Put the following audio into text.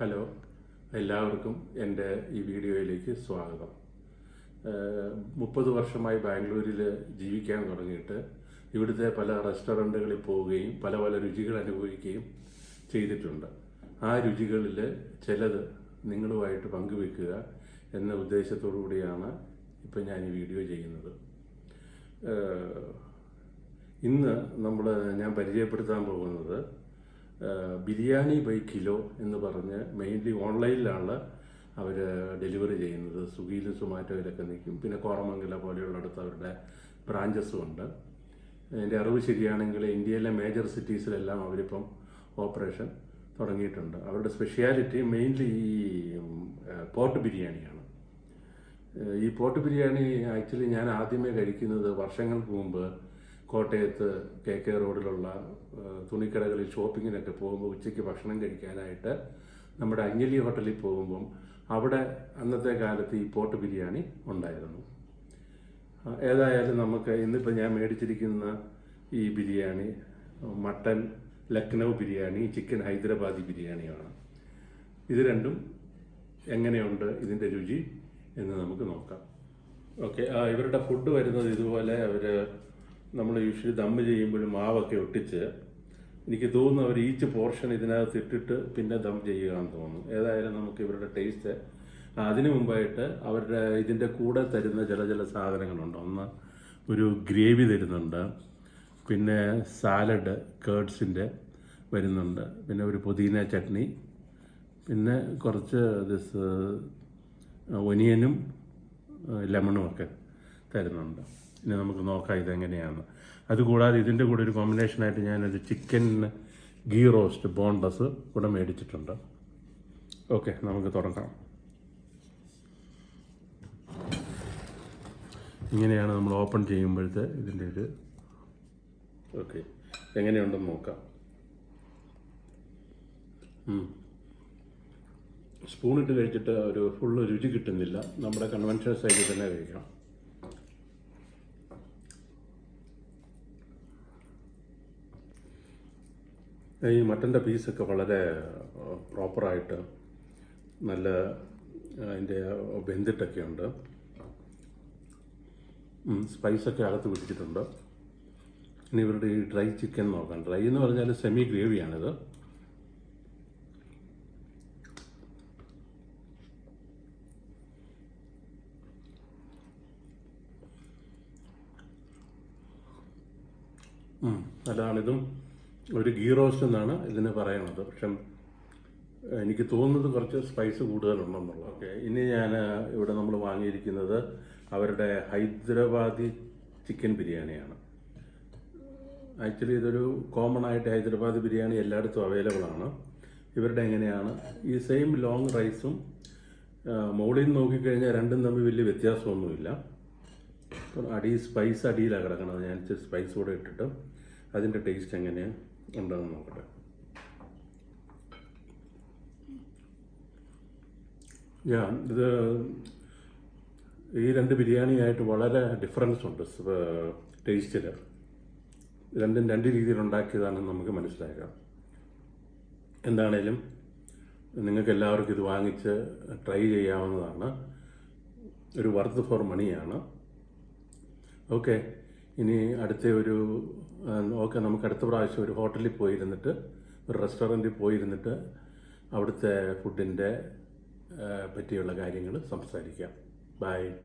Hello, എല്ലാവർക്കും എൻ്റെ ഈ വീഡിയോയിലേക്ക് സ്വാഗതം. 30 വർഷമായി ബാംഗ്ലൂരിൽ ജീവിക്കാൻ തുടങ്ങിയിട്ട് ഇവിടുത്തെ പല റെസ്റ്റോറൻറ്റുകളിൽ പോവുകയും പല പല രുചികൾ അനുഭവിക്കുകയും ചെയ്തിട്ടുണ്ട്. ആ രുചികളിൽ ചിലത് നിങ്ങളുമായിട്ട് പങ്കുവെക്കുക എന്ന ഉദ്ദേശത്തോടു കൂടിയാണ് ഇപ്പം ഞാൻ ഈ വീഡിയോ ചെയ്യുന്നത്. ഇന്ന് ഞാൻ പരിചയപ്പെടുത്താൻ പോകുന്നത് ബിരിയാണി ബൈ കിലോ എന്ന് പറഞ്ഞ് മെയിൻലി ഓൺലൈനിലാണ് അവർ ഡെലിവറി ചെയ്യുന്നത്. സ്വിഗ്ഗിയിലും സൊമാറ്റോയിലൊക്കെ നിൽക്കും. പിന്നെ കോറമംഗല പോലെയുള്ളിടത്ത് അവരുടെ ബ്രാഞ്ചസും ഉണ്ട്. എൻ്റെ അറിവ് ശരിയാണെങ്കിൽ ഇന്ത്യയിലെ മേജർ സിറ്റീസിലെല്ലാം അവരിപ്പം ഓപ്പറേഷൻ തുടങ്ങിയിട്ടുണ്ട്. അവരുടെ സ്പെഷ്യാലിറ്റി മെയിൻലി ഈ പോർക്ക് ബിരിയാണിയാണ്. ഈ പോർക്ക് ബിരിയാണി ആക്ച്വലി ഞാൻ ആദ്യമേ കഴിക്കുന്നത് വർഷങ്ങൾക്ക് മുമ്പ് കോട്ടയത്ത് KK റോഡിലുള്ള തുണിക്കടകളിൽ ഷോപ്പിങ്ങിനൊക്കെ പോകുമ്പോൾ ഉച്ചയ്ക്ക് ഭക്ഷണം കഴിക്കാനായിട്ട് നമ്മുടെ അഞ്ജലി ഹോട്ടലിൽ പോകുമ്പം അവിടെ അന്നത്തെ കാലത്ത് ഈ പോർക്ക് ബിരിയാണി ഉണ്ടായിരുന്നു. ഏതായാലും നമുക്ക് ഇന്നിപ്പോൾ ഞാൻ മേടിച്ചിരിക്കുന്ന ഈ ബിരിയാണി മട്ടൻ ലക്നൗ ബിരിയാണി, ചിക്കൻ ഹൈദരാബാദി ബിരിയാണിയാണ്. ഇത് രണ്ടും എങ്ങനെയുണ്ട് ഇതിൻ്റെ രുചി എന്ന് നമുക്ക് നോക്കാം. ഓക്കെ, ഇവരുടെ ഫുഡ് വരുന്നത് ഇതുപോലെ. നമ്മൾ യൂഷ്വലി ദമ്മ് ചെയ്യുമ്പോഴും മാവൊക്കെ ഒട്ടിച്ച്, എനിക്ക് തോന്നുന്നു അവർ ഈച്ച് പോർഷൻ ഇതിനകത്ത് ഇട്ടിട്ട് പിന്നെ ദം ചെയ്യുകയാണെന്ന് തോന്നുന്നു. ഏതായാലും നമുക്ക് ഇവരുടെ ടേസ്റ്റ് അതിനു മുമ്പായിട്ട് അവരുടെ ഇതിൻ്റെ കൂടെ തരുന്ന ചില സാധനങ്ങളുണ്ട്. ഒന്ന് ഒരു ഗ്രേവി തരുന്നുണ്ട്, പിന്നെ സാലഡ് കേർഡ്സിൻ്റെ വരുന്നുണ്ട്, പിന്നെ ഒരു പുതിന ചട്നി, പിന്നെ കുറച്ച് ഒനിയനും ലെമണും ഒക്കെ തരുന്നുണ്ട്. ഇനി നമുക്ക് നോക്കാം ഇതെങ്ങനെയാണ്. അതുകൂടാതെ ഇതിൻ്റെ കൂടെ ഒരു കോമ്പിനേഷനായിട്ട് ഞാനൊരു ചിക്കൻ ഗീ റോസ്റ്റ് ബോൺലെസ് കൂടെ മേടിച്ചിട്ടുണ്ട്. ഓക്കെ, നമുക്ക് തുടങ്ങാം. ഇങ്ങനെയാണ് നമ്മൾ ഓപ്പൺ ചെയ്യുമ്പോഴത്തെ ഇതിൻ്റെ ഒരു ഓക്കെ എങ്ങനെയുണ്ടെന്ന് നോക്കാം. സ്പൂണിട്ട് കഴിച്ചിട്ട് ഒരു ഫുള്ള് രുചി കിട്ടുന്നില്ല. നമ്മുടെ കൺവെൻഷണൽ സ്റ്റൈലിൽ തന്നെ കഴിക്കാം. ഈ മട്ടൻ്റെ പീസൊക്കെ വളരെ പ്രോപ്പറായിട്ട് നല്ല അതിൻ്റെ വെന്തിട്ടൊക്കെ ഉണ്ട്. സ്പൈസൊക്കെ അകത്ത് പിടിച്ചിട്ടുണ്ട്. ഇനി ഇവരുടെ ഈ ഡ്രൈ ചിക്കൻ നോക്കാം. ഡ്രൈ എന്ന് പറഞ്ഞാൽ സെമി ഗ്രേവിയാണിത്. അതാണിതും ഒരു ഗീ റോസ്റ്റ് എന്നാണ് ഇതിന് പറയണത്. പക്ഷെ എനിക്ക് തോന്നുന്നത് കുറച്ച് സ്പൈസ് കൂടുതലുണ്ടെന്നുള്ളത്. ഓക്കെ, ഇനി ഞാൻ ഇവിടെ നമ്മൾ വാങ്ങിയിരിക്കുന്നത് അവരുടെ ഹൈദരാബാദി ചിക്കൻ ബിരിയാണിയാണ്. ആക്ച്വലി ഇതൊരു കോമൺ ആയിട്ട് ഹൈദരാബാദി ബിരിയാണി എല്ലായിടത്തും അവൈലബിൾ ആണ്. ഇവരുടെ എങ്ങനെയാണ് ഈ സെയിം ലോങ് റൈസും മുകളിൽ നിന്ന് നോക്കിക്കഴിഞ്ഞാൽ രണ്ടും തമ്മിൽ വലിയ വ്യത്യാസമൊന്നുമില്ല. സ്പൈസ് അടിയിലാണ് കിടക്കണത്. ഞാൻ ഇച്ചിരി സ്പൈസ് കൂടെ ഇട്ടിട്ട് അതിൻ്റെ ടേസ്റ്റ് എങ്ങനെയാണ് ഉണ്ടെന്ന് നോക്കട്ടെ. ഇത് ഈ രണ്ട് ബിരിയാണിയായിട്ട് വളരെ ഡിഫറൻസ് ഉണ്ട് ടേസ്റ്റിൽ. രണ്ടും രണ്ട് രീതിയിൽ ഉണ്ടാക്കിയതാണെന്ന് നമുക്ക് മനസ്സിലാക്കാം. എന്താണേലും നിങ്ങൾക്ക് എല്ലാവർക്കും ഇത് വാങ്ങിച്ച് ട്രൈ ചെയ്യാവുന്നതാണ്. ഒരു വർത്ത് ഫോർ മണിയാണ്. ഓക്കെ, ഇനി നമുക്ക് അടുത്ത പ്രാവശ്യം ഒരു ഹോട്ടലിൽ പോയിരുന്നിട്ട്, ഒരു റെസ്റ്റോറൻറ്റിൽ പോയിരുന്നിട്ട് അവിടുത്തെ ഫുഡിൻ്റെ പറ്റിയുള്ള കാര്യങ്ങൾ സംസാരിക്കാം. ബൈ.